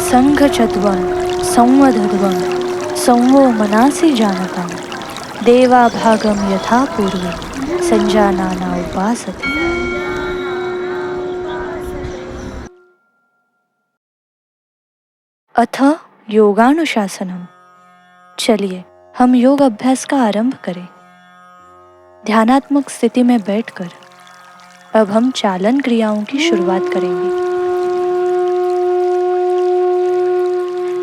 संघचत्वं संवदध्वं संवो मनासि जानतां देवाभागं यथा पूर्वे संजानाना उपासते। अथ योगानुशासनम। चलिए हम योग अभ्यास का आरंभ करें। ध्यानात्मक स्थिति में बैठकर अब हम चालन क्रियाओं की शुरुआत करेंगे।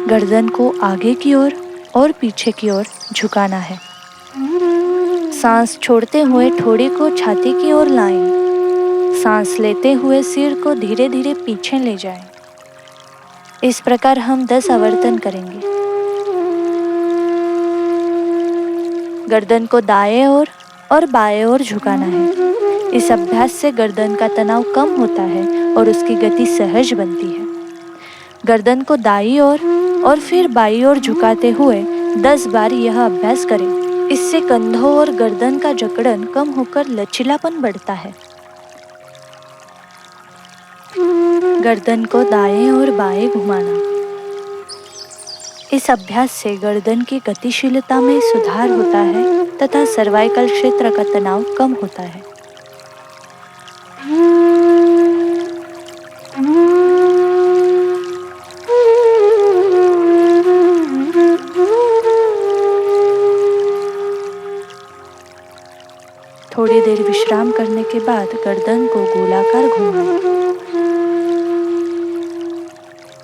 गर्दन को आगे की ओर और पीछे की ओर झुकाना है। सांस छोड़ते हुए ठोड़ी को छाती की ओर लाएं। सांस लेते हुए सिर को धीरे धीरे पीछे ले जाएं। इस प्रकार हम 10 आवर्तन करेंगे। गर्दन को दाएं ओर और बाएं ओर झुकाना है। इस अभ्यास से गर्दन का तनाव कम होता है और उसकी गति सहज बनती है। गर्दन को दाईं ओर और फिर बाईं ओर झुकाते हुए 10 बार यह अभ्यास करें। इससे कंधों और गर्दन का जकड़न कम होकर लचीलापन बढ़ता है। गर्दन को दाएं और बाएं घुमाना। इस अभ्यास से गर्दन की गतिशीलता में सुधार होता है तथा सर्वाइकल क्षेत्र का तनाव कम होता है। थोड़ी देर विश्राम करने के बाद गर्दन को गोलाकार घुमाएं।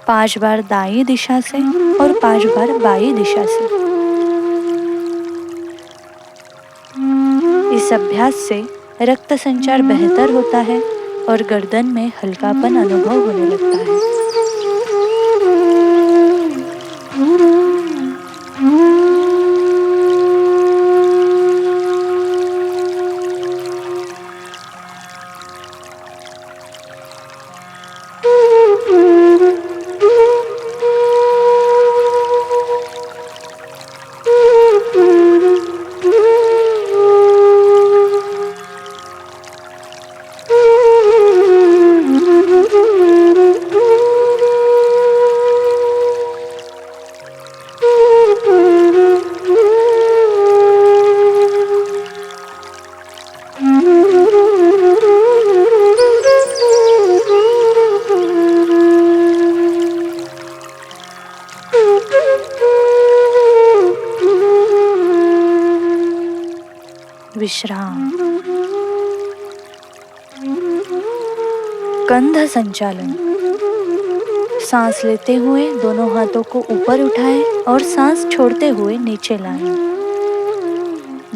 5 बार दाईं दिशा से और 5 बार बाईं दिशा से। इस अभ्यास से रक्त संचार बेहतर होता है और गर्दन में हल्कापन अनुभव होने लगता है। विश्राम। कंध संचालन। सांस लेते हुए दोनों हाथों को ऊपर उठाएं और सांस छोड़ते हुए नीचे लाएं।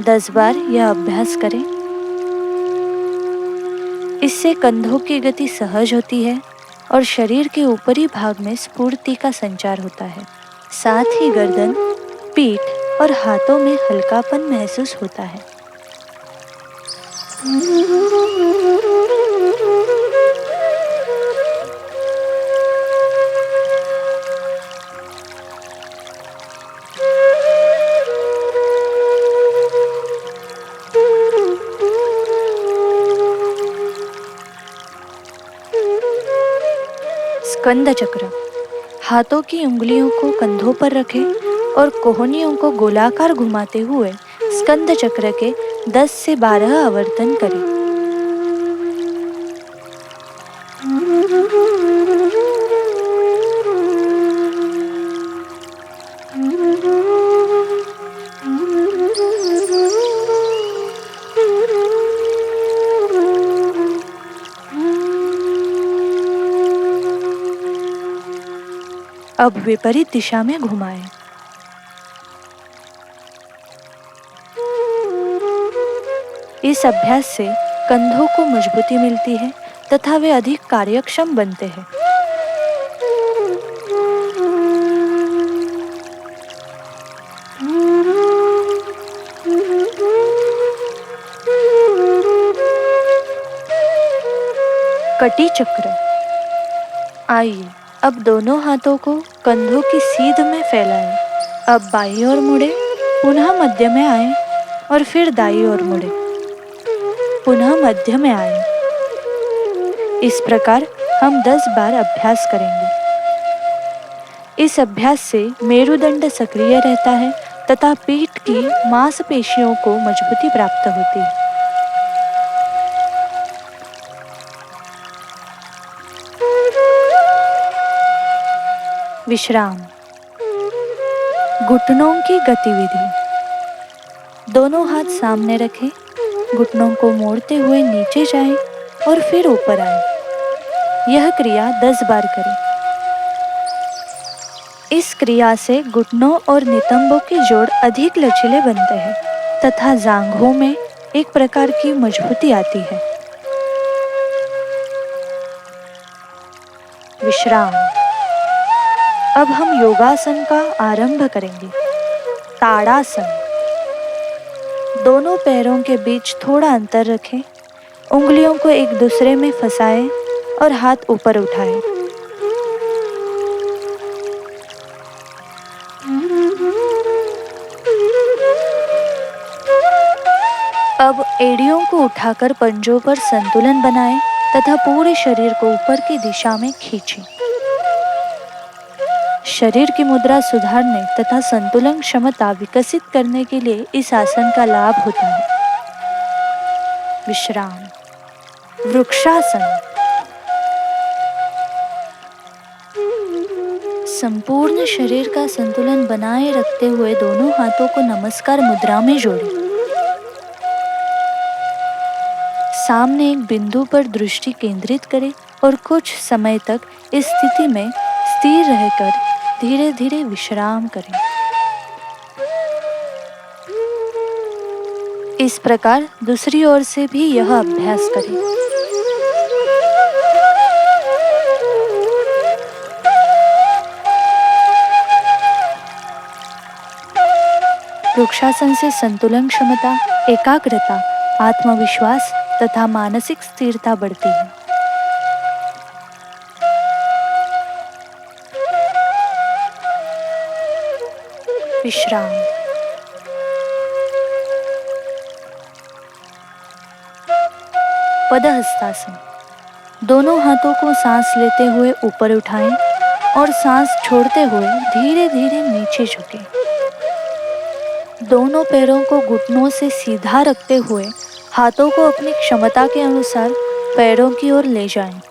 10 बार यह अभ्यास करें। इससे कंधों की गति सहज होती है और शरीर के ऊपरी भाग में स्फूर्ति का संचार होता है। साथ ही गर्दन, पीठ और हाथों में हल्कापन महसूस होता है। स्कंद चक्र। हाथों की उंगलियों को कंधों पर रखें और कोहनियों को गोलाकार घुमाते हुए स्कंद चक्र के 10 से 12 आवर्तन करें। अब विपरीत दिशा में घुमाएं। इस अभ्यास से कंधों को मजबूती मिलती है तथा वे अधिक कार्यक्षम बनते हैं। कटी चक्र। आइए अब दोनों हाथों को कंधों की सीध में फैलाएं। अब बाईं ओर मुड़े, पुनः मध्य में आएं और फिर दाईं ओर मुड़े, पुनः मध्य में आएं। इस प्रकार हम 10 बार अभ्यास करेंगे। इस अभ्यास से मेरुदंड सक्रिय रहता है तथा पीठ की मांसपेशियों को मजबूती प्राप्त होती है। विश्राम। घुटनों की गतिविधि। दोनों हाथ सामने रखें, घुटनों को मोड़ते हुए नीचे जाएं और फिर ऊपर आएं। यह क्रिया 10 बार करें। इस क्रिया से घुटनों और नितंबों के जोड़ अधिक लचीले बनते हैं तथा जांघों में एक प्रकार की मजबूती आती है। विश्राम। अब हम योगासन का आरंभ करेंगे। ताड़ासन। दोनों पैरों के बीच थोड़ा अंतर रखें, उंगलियों को एक दूसरे में फंसाएं और हाथ ऊपर उठाएं। अब एड़ियों को उठाकर पंजों पर संतुलन बनाएं तथा पूरे शरीर को ऊपर की दिशा में खींचें। शरीर की मुद्रा सुधारने तथा संतुलन क्षमता विकसित करने के लिए इस आसन का लाभ होता है। विश्राम। वृक्षासन। संपूर्ण शरीर का संतुलन बनाए रखते हुए दोनों हाथों को नमस्कार मुद्रा में जोड़ें। सामने एक बिंदु पर दृष्टि केंद्रित करें और कुछ समय तक इस स्थिति में स्थिर रहकर धीरे धीरे विश्राम करें। इस प्रकार दूसरी ओर से भी यह अभ्यास करें। वृक्षासन से संतुलन क्षमता, एकाग्रता, आत्मविश्वास तथा मानसिक स्थिरता बढ़ती है। विश्राम। पदहस्तासन। दोनों हाथों को सांस लेते हुए ऊपर उठाएं और सांस छोड़ते हुए धीरे धीरे नीचे झुकें। दोनों पैरों को घुटनों से सीधा रखते हुए हाथों को अपनी क्षमता के अनुसार पैरों की ओर ले जाएं।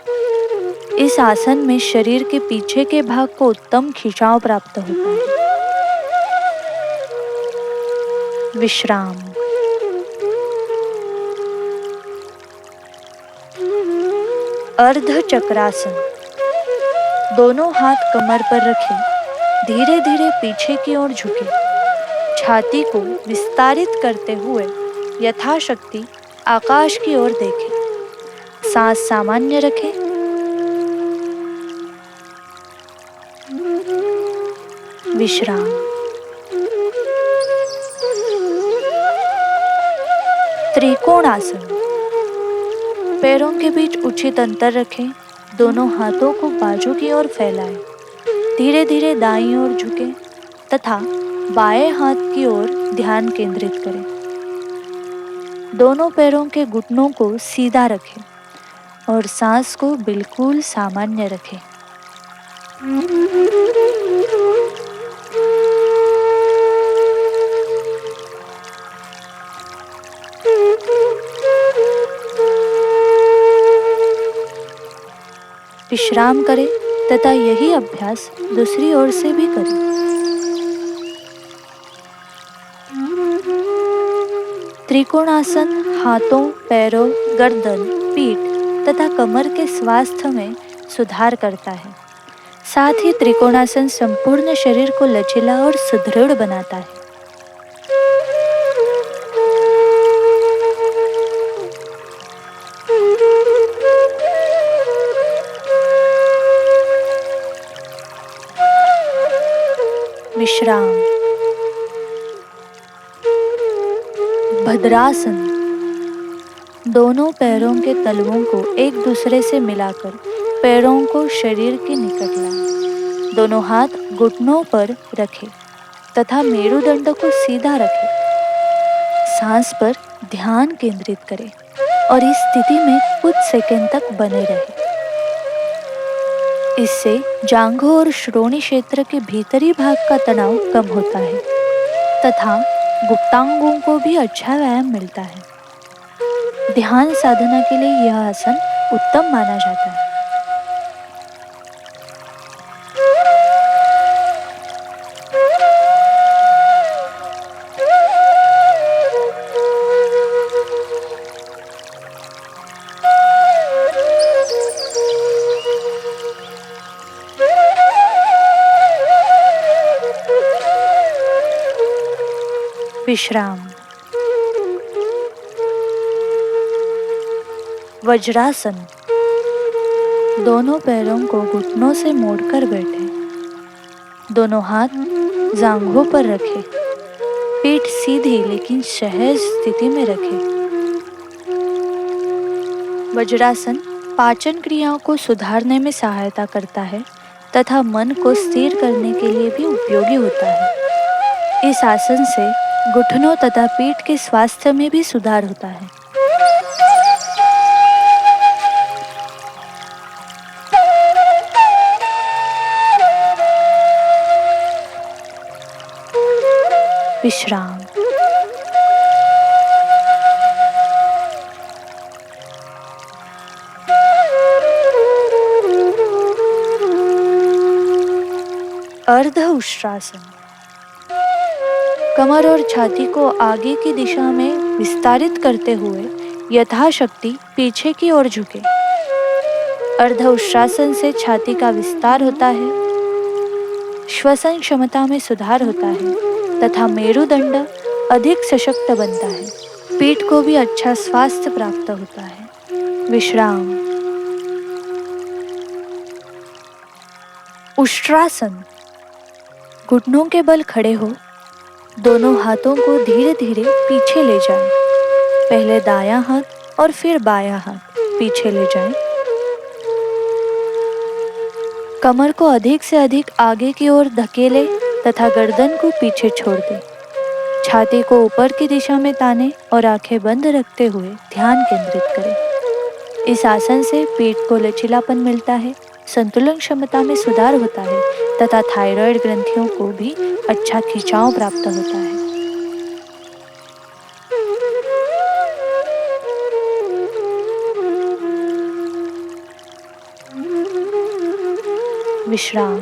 इस आसन में शरीर के पीछे के भाग को उत्तम खिंचाव प्राप्त होता है। विश्राम। अर्ध चक्रासन। दोनों हाथ कमर पर रखें, धीरे धीरे पीछे की ओर झुकें। छाती को विस्तारित करते हुए यथाशक्ति आकाश की ओर देखें। सांस सामान्य रखें। विश्राम। त्रिकोणासन। पैरों के बीच उचित अंतर रखें, दोनों हाथों को बाजू की ओर फैलाएं। धीरे धीरे दाईं ओर झुकें तथा बाएं हाथ की ओर ध्यान केंद्रित करें। दोनों पैरों के घुटनों को सीधा रखें और सांस को बिल्कुल सामान्य रखें। विश्राम करें तथा यही अभ्यास दूसरी ओर से भी करें। त्रिकोणासन हाथों, पैरों, गर्दन, पीठ तथा कमर के स्वास्थ्य में सुधार करता है। साथ ही त्रिकोणासन संपूर्ण शरीर को लचीला और सुदृढ़ बनाता है। विश्राम। भद्रासन। दोनों पैरों के तलवों को एक दूसरे से मिलाकर पैरों को शरीर के निकट लाएं। दोनों हाथ घुटनों पर रखें तथा मेरुदंड को सीधा रखें। सांस पर ध्यान केंद्रित करें और इस स्थिति में कुछ सेकंड तक बने रहें। इससे जांघों और श्रोणि क्षेत्र के भीतरी भाग का तनाव कम होता है तथा गुप्तांगों को भी अच्छा व्यायाम मिलता है। ध्यान साधना के लिए यह आसन उत्तम माना जाता है। विश्राम। वज्रासन। दोनों पैरों को घुटनों से मोड़कर बैठे। दोनों हाथ जांघों पर रखें। पीठ सीधी लेकिन सहज स्थिति में रखें। वज्रासन पाचन क्रियाओं को सुधारने में सहायता करता है तथा मन को स्थिर करने के लिए भी उपयोगी होता है। इस आसन से घुटनों तथा पीठ के स्वास्थ्य में भी सुधार होता है। विश्राम। अर्ध उष्ट्रासन। कमर और छाती को आगे की दिशा में विस्तारित करते हुए यथाशक्ति पीछे की ओर झुके। अर्ध उष्ट्रासन से छाती का विस्तार होता है, श्वसन क्षमता में सुधार होता है तथा मेरुदंड अधिक सशक्त बनता है। पीठ को भी अच्छा स्वास्थ्य प्राप्त होता है। विश्राम। उष्ट्रासन। घुटनों के बल खड़े हो, दोनों हाथों को धीरे धीरे पीछे ले जाएं। पहले दायां हाथ और फिर बायां हाथ पीछे ले जाएं। कमर को अधिक से अधिक आगे की ओर धकेले तथा गर्दन को पीछे छोड़ दें। छाती को ऊपर की दिशा में ताने और आंखें बंद रखते हुए ध्यान केंद्रित करें। इस आसन से पीठ को लचीलापन मिलता है, संतुलन क्षमता में सुधार होता है तथा थायराइड ग्रंथियों को भी अच्छा खिंचाव प्राप्त होता है। विश्राम।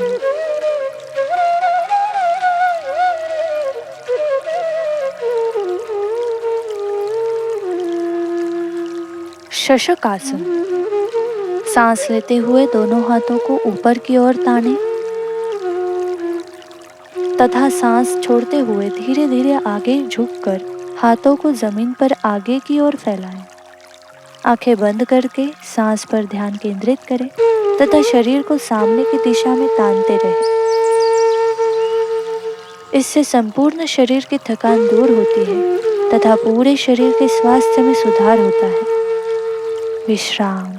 शशक आसन। सांस लेते हुए दोनों हाथों को ऊपर की ओर ताने तथा सांस छोड़ते हुए धीरे धीरे आगे झुककर हाथों को जमीन पर आगे की ओर फैलाएं। आंखें बंद करके सांस पर ध्यान केंद्रित करें तथा शरीर को सामने की दिशा में तानते रहें। इससे संपूर्ण शरीर की थकान दूर होती है तथा पूरे शरीर के स्वास्थ्य में सुधार होता है। विश्राम।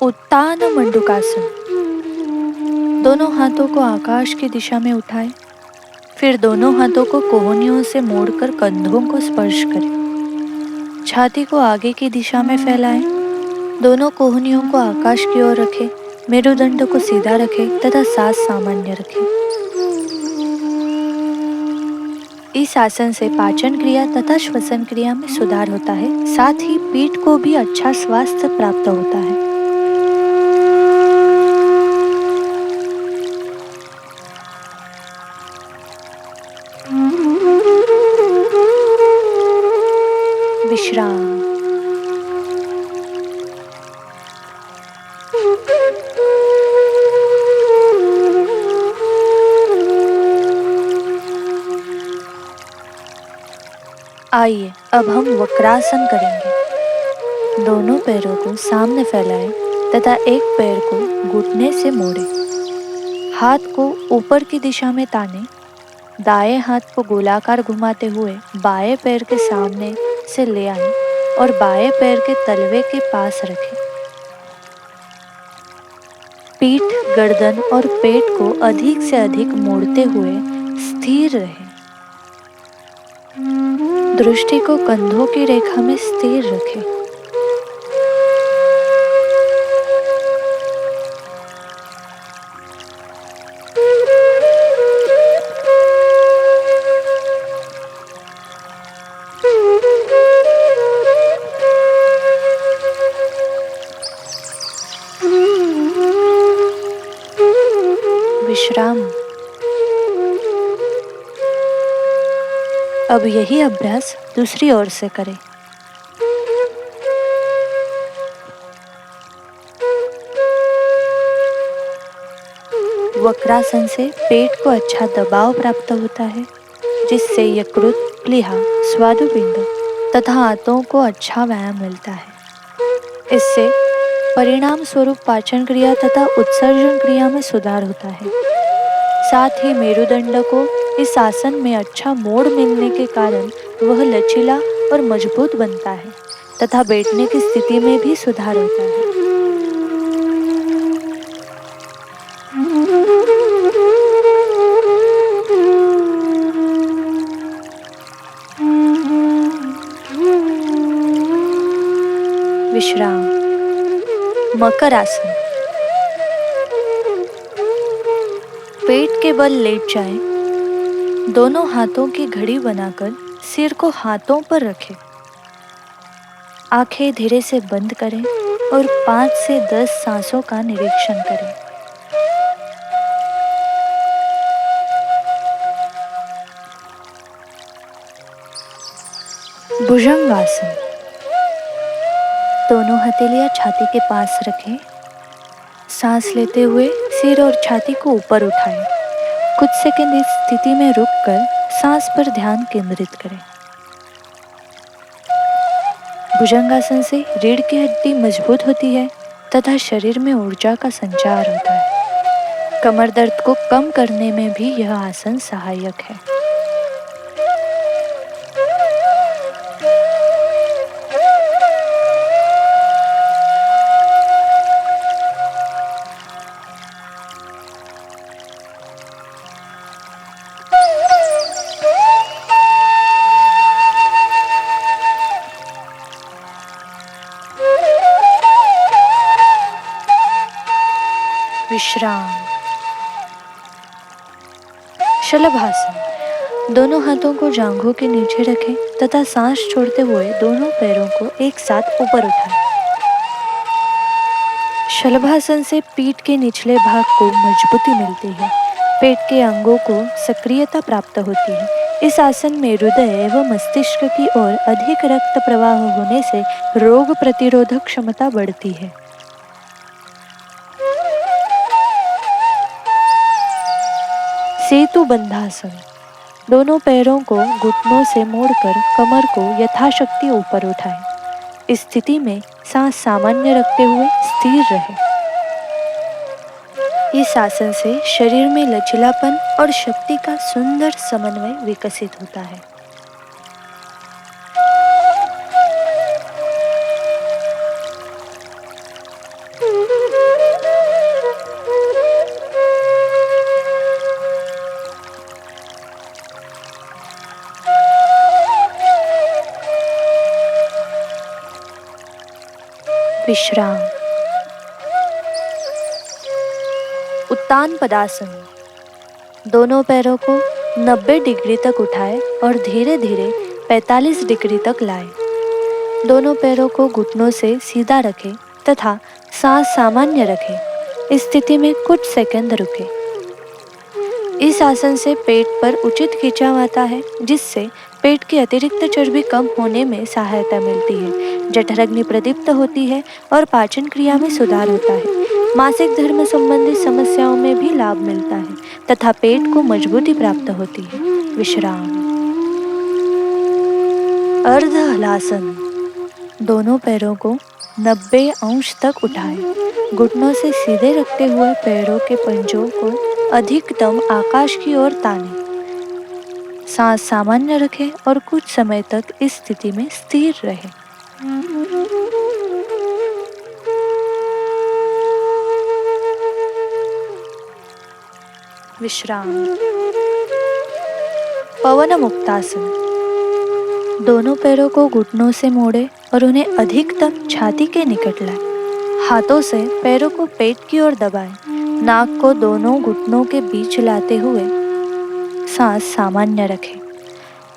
उत्तान मंडूकासन। दोनों हाथों को आकाश की दिशा में उठाएं, फिर दोनों हाथों को कोहनियों से मोड़कर कंधों को स्पर्श करें। छाती को आगे की दिशा में फैलाएं, दोनों कोहनियों को आकाश की ओर रखें, मेरुदंड को सीधा रखें तथा सांस सामान्य रखें। इस आसन से पाचन क्रिया तथा श्वसन क्रिया में सुधार होता है, साथ ही पीठ को भी अच्छा स्वास्थ्य प्राप्त होता है। विश्राम। आइए अब हम वक्रासन करेंगे। दोनों पैरों को सामने फैलाएं तथा एक पैर को घुटने से मोड़ें। हाथ को ऊपर की दिशा में ताने, दाएं हाथ को गोलाकार घुमाते हुए बाएं पैर के सामने से ले आएं और बाएं पैर के तलवे के पास रखें। पीठ, गर्दन और पेट को अधिक से अधिक मोड़ते हुए स्थिर रहें। दृष्टि को कंधों की रेखा में स्थिर रखें। विश्राम। अब यही अभ्यास दूसरी ओर से करें। वक्रासन से पेट को अच्छा दबाव प्राप्त होता है, जिससे यकृत, प्लीहा, स्वादुपिंड तथा आंतों को अच्छा व्यायाम मिलता है। इससे परिणाम स्वरूप पाचन क्रिया तथा उत्सर्जन क्रिया में सुधार होता है। साथ ही मेरुदंड को इस आसन में अच्छा मोड़ मिलने के कारण वह लचीला और मजबूत बनता है तथा बैठने की स्थिति में भी सुधार होता है। विश्राम। मकर आसन। पेट के बल लेट जाएं। दोनों हाथों की घड़ी बनाकर सिर को हाथों पर रखें। आंखें धीरे से बंद करें और 5 से 10 सांसों का निरीक्षण करें। भुजंगासन। दोनों हथेलियां छाती के पास रखें। सांस लेते हुए सिर और छाती को ऊपर उठाएं। कुछ सेकंड इस स्थिति में रुककर सांस पर ध्यान केंद्रित करें। भुजंगासन से रीढ़ की हड्डी मजबूत होती है तथा शरीर में ऊर्जा का संचार होता है। कमर दर्द को कम करने में भी यह आसन सहायक है। विश्राम। शलभासन। दोनों हाथों को जांघों के नीचे रखें तथा सांस छोड़ते हुए दोनों पैरों को एक साथ ऊपर उठाएं। शलभासन से पीठ के निचले भाग को मजबूती मिलती है। पेट के अंगों को सक्रियता प्राप्त होती है। इस आसन में हृदय एवं मस्तिष्क की ओर अधिक रक्त प्रवाह होने से रोग प्रतिरोधक क्षमता बढ़ती है। सेतु बंधासन। दोनों पैरों को घुटनों से मोड़कर कमर को यथाशक्ति ऊपर उठाएं। इस स्थिति में सांस सामान्य रखते हुए स्थिर रहें। इस आसन से शरीर में लचीलापन और शक्ति का सुंदर समन्वय विकसित होता है। विश्राम। उत्तान पदासन। दोनों पैरों को 90 डिग्री तक उठाएं और धीरे धीरे 45 डिग्री तक लाएं। दोनों पैरों को घुटनों से सीधा रखें तथा सांस सामान्य रखें। इस स्थिति में कुछ सेकंड रुकें। इस आसन से पेट पर उचित खिंचाव आता है, जिससे पेट की अतिरिक्त चर्बी कम होने में सहायता मिलती है, जठराग्नि प्रदीप्त होती है और पाचन क्रिया में सुधार होता है। मासिक धर्म संबंधी समस्याओं में भी लाभ मिलता है तथा पेट को मजबूती प्राप्त होती है। विश्राम। अर्ध हलासन। दोनों पैरों को 90 अंश तक उठाएं। घुटनों से सीधे रखते हुए पैरों के पंजों को अधिकतम आकाश की ओर तानें। सांस सामान्य रखें और कुछ समय तक इस स्थिति में स्थिर रहें। विश्राम। पवन मुक्तासन। दोनों पैरों को घुटनों से मोड़े और उन्हें अधिकतम छाती के निकट लाए। हाथों से पैरों को पेट की ओर दबाएं। नाक को दोनों घुटनों के बीच लाते हुए सांस सामान्य रखें।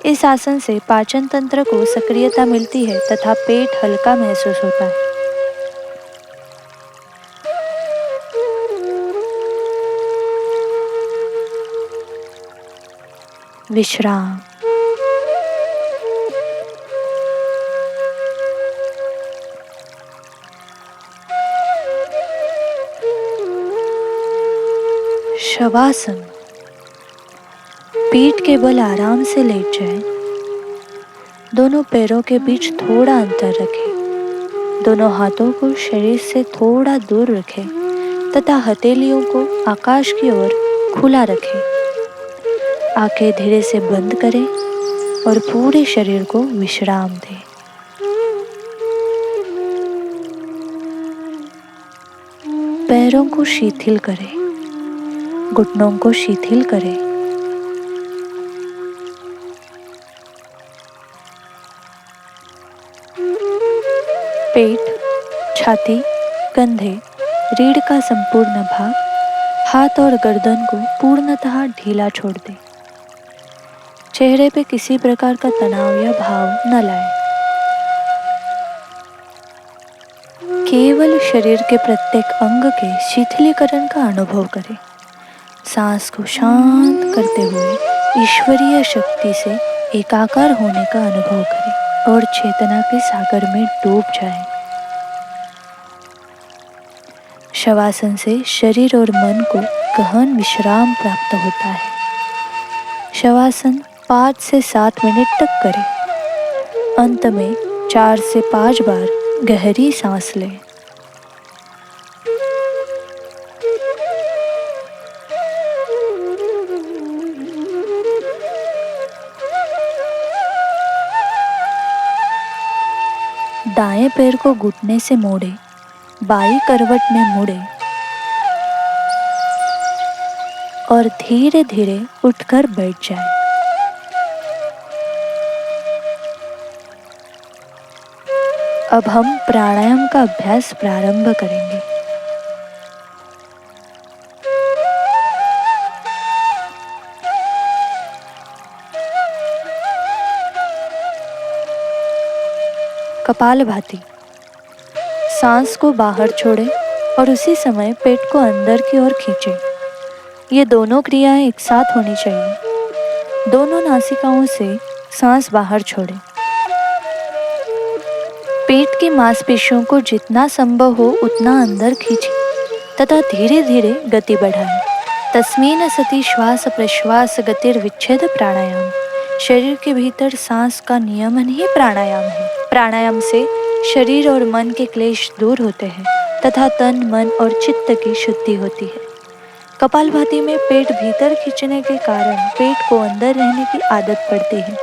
इस आसन से पाचन तंत्र को सक्रियता मिलती है तथा पेट हल्का महसूस होता है। विश्राम। शवासन। पीठ के बल आराम से लेट जाएं। दोनों पैरों के बीच थोड़ा अंतर रखें। दोनों हाथों को शरीर से थोड़ा दूर रखें तथा हथेलियों को आकाश की ओर खुला रखें। आंखें धीरे से बंद करें और पूरे शरीर को विश्राम दें। पैरों को शिथिल करें, घुटनों को शिथिल करें। पेट, छाती, कंधे, रीढ़ का संपूर्ण भाग, हाथ और गर्दन को पूर्णतः ढीला छोड़ दें। चेहरे पे किसी प्रकार का तनाव या भाव न लाएं। केवल शरीर के प्रत्येक अंग के शिथिलीकरण का अनुभव करें। सांस को शांत करते हुए ईश्वरीय शक्ति से एकाकार होने का अनुभव करें और चेतना के सागर में डूब जाएं। शवासन से शरीर और मन को गहन विश्राम प्राप्त होता है। शवासन 5 से 7 मिनट तक करें। अंत में 4 से 5 बार गहरी सांस लें। दाएं पैर को घुटने से मोड़े, बाई करवट में मुड़े और धीरे धीरे उठकर बैठ जाएं। अब हम प्राणायाम का अभ्यास प्रारंभ करेंगे। कपालभाति। सांस को बाहर छोड़ें और उसी समय पेट को अंदर की ओर खींचें। ये दोनों क्रियाएं एक साथ होनी चाहिए। दोनों नासिकाओं से सांस बाहर छोड़ें। पेट की मांसपेशियों को जितना संभव हो उतना अंदर खींचें तथा धीरे धीरे गति बढ़ाएं। तस्मीन सति श्वास प्रश्वास गतिर्विच्छेद प्राणायाम। शरीर के भीतर सांस का नियमन ही प्राणायाम है। प्राणायाम से शरीर और मन के क्लेश दूर होते हैं तथा तन, मन और चित्त की शुद्धि होती है। कपालभाति में पेट भीतर खींचने के कारण पेट को अंदर रहने की आदत पड़ती है।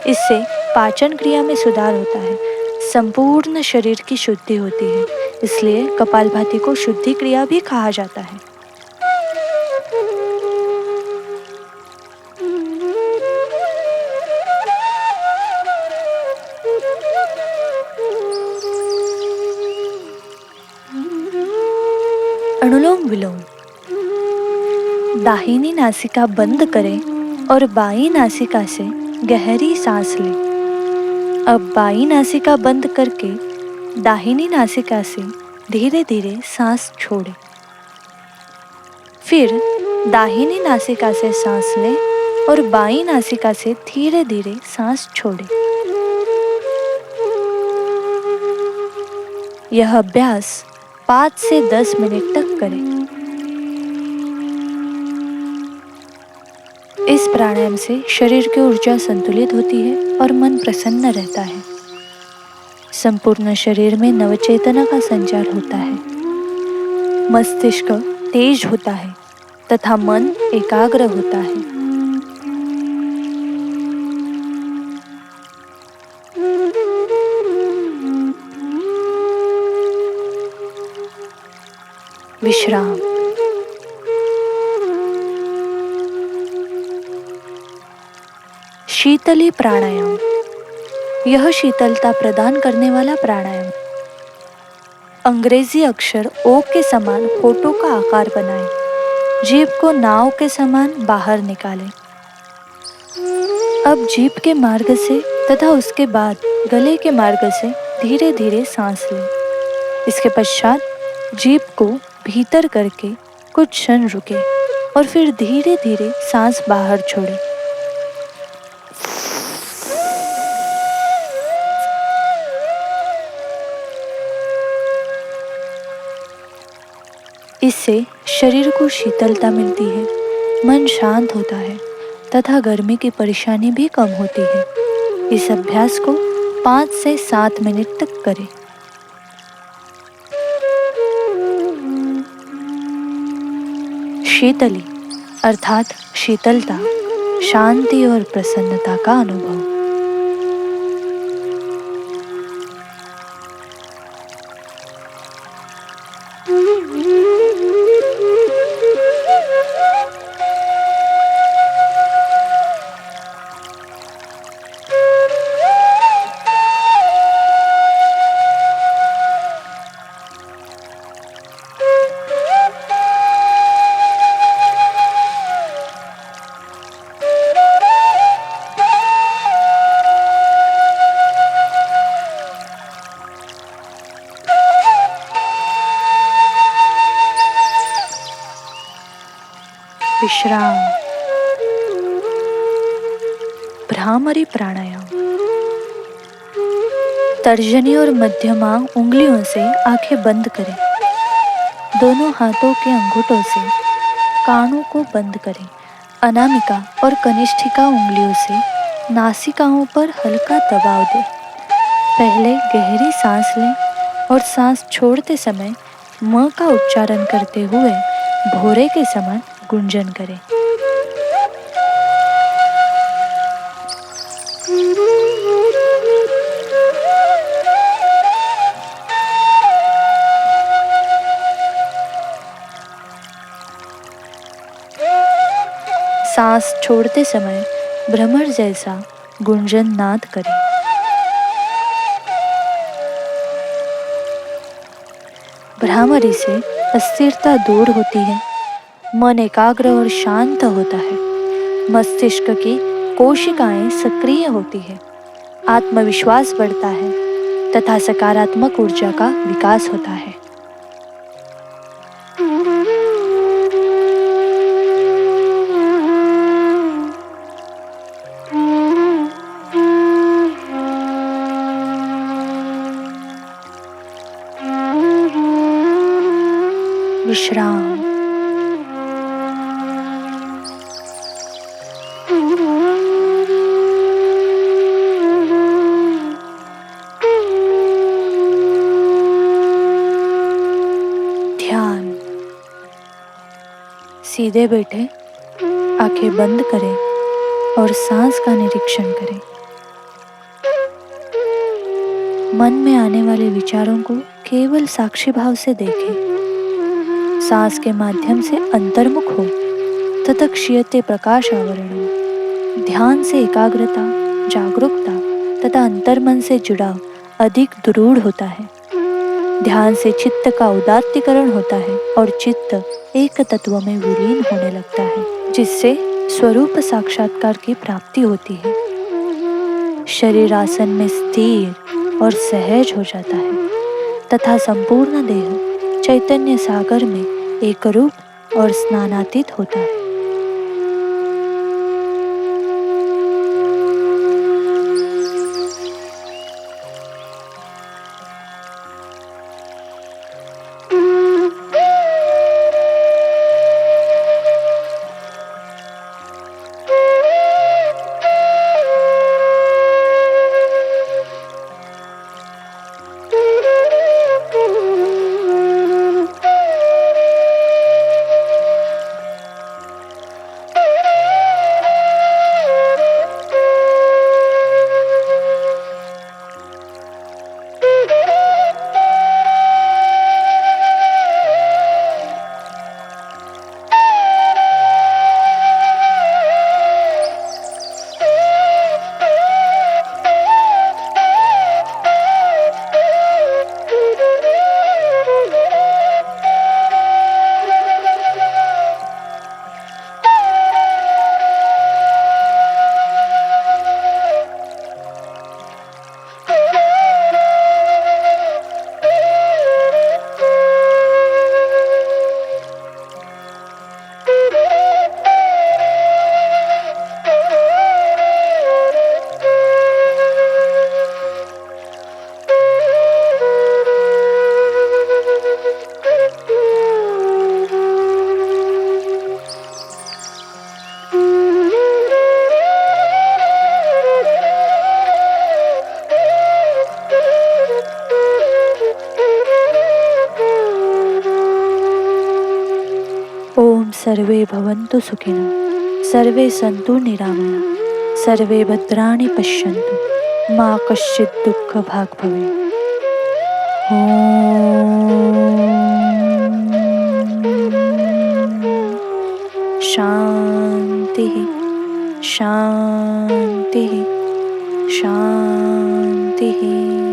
इससे पाचन क्रिया में सुधार होता है, संपूर्ण शरीर की शुद्धि होती है। इसलिए कपालभाति को शुद्धि क्रिया भी कहा जाता है। अनुलोम विलोम। दाहिनी नासिका बंद करें और बाईं नासिका से गहरी सांस लें। अब बाईं नासिका बंद करके दाहिनी नासिका से धीरे धीरे सांस छोड़ें। फिर दाहिनी नासिका से सांस लें और बाईं नासिका से धीरे धीरे सांस छोड़ें। यह अभ्यास 5 से 10 मिनट तक करें। इस प्राणायाम से शरीर की ऊर्जा संतुलित होती है और मन प्रसन्न रहता है। संपूर्ण शरीर में नवचेतना का संचार होता है। मस्तिष्क तेज होता है तथा मन एकाग्र होता है। विश्राम। शीतली प्राणायाम। यह शीतलता प्रदान करने वाला प्राणायाम। अंग्रेजी अक्षर ओ के समान होठों का आकार बनाएं। जीभ को नाव के समान बाहर निकालें। अब जीभ के मार्ग से तथा उसके बाद गले के मार्ग से धीरे धीरे सांस लें। इसके पश्चात जीभ को भीतर करके कुछ क्षण रुके और फिर धीरे धीरे सांस बाहर छोड़ें। इससे शरीर को शीतलता मिलती है, मन शांत होता है तथा गर्मी की परेशानी भी कम होती है। इस अभ्यास को 5 से 7 मिनट तक करें। शीतली अर्थात शीतलता, शांति और प्रसन्नता का अनुभव। विश्राम। भ्रामरी प्राणायाम। तर्जनी और मध्यमा उंगलियों से आंखें बंद करें। दोनों हाथों के अंगूठों से कानों को बंद करें। अनामिका और कनिष्ठिका उंगलियों से नासिकाओं पर हल्का दबाव दें। पहले गहरी सांस लें और सांस छोड़ते समय म का उच्चारण करते हुए भोरे के समान गुंजन करें। सांस छोड़ते समय भ्रमर जैसा गुंजन नाद करें। भ्रामरी से अस्थिरता दूर होती है, मन एकाग्र और शांत होता है, मस्तिष्क की कोशिकाएं सक्रिय होती है, आत्मविश्वास बढ़ता है तथा सकारात्मक ऊर्जा का विकास होता है। विश्राम। ध्यान। सीधे बैठे, आंखें बंद करें और सांस का निरीक्षण करें। मन में आने वाले विचारों को केवल साक्षी भाव से देखें। सांस के माध्यम से अंतर्मुख हो तथा क्षीयते प्रकाश आवरण। ध्यान से एकाग्रता, जागरूकता तथा अंतर्मन से जुड़ाव अधिक दृढ़ होता है। ध्यान से चित्त का उदात्तीकरण होता है और चित्त एक तत्व में विलीन होने लगता है, जिससे स्वरूप साक्षात्कार की प्राप्ति होती है। शरीर आसन में स्थिर और सहज हो जाता है तथा संपूर्ण देह चैतन्य सागर में एकरूप और स्नानातीत होता है। सर्वे भवन्तु सुखिनः, सर्वे सन्तु निरामयाः, सर्वे भद्राणि पश्यन्तु, मा कश्चित् दुःखभाग् भवेत्। शांति शांति शांति।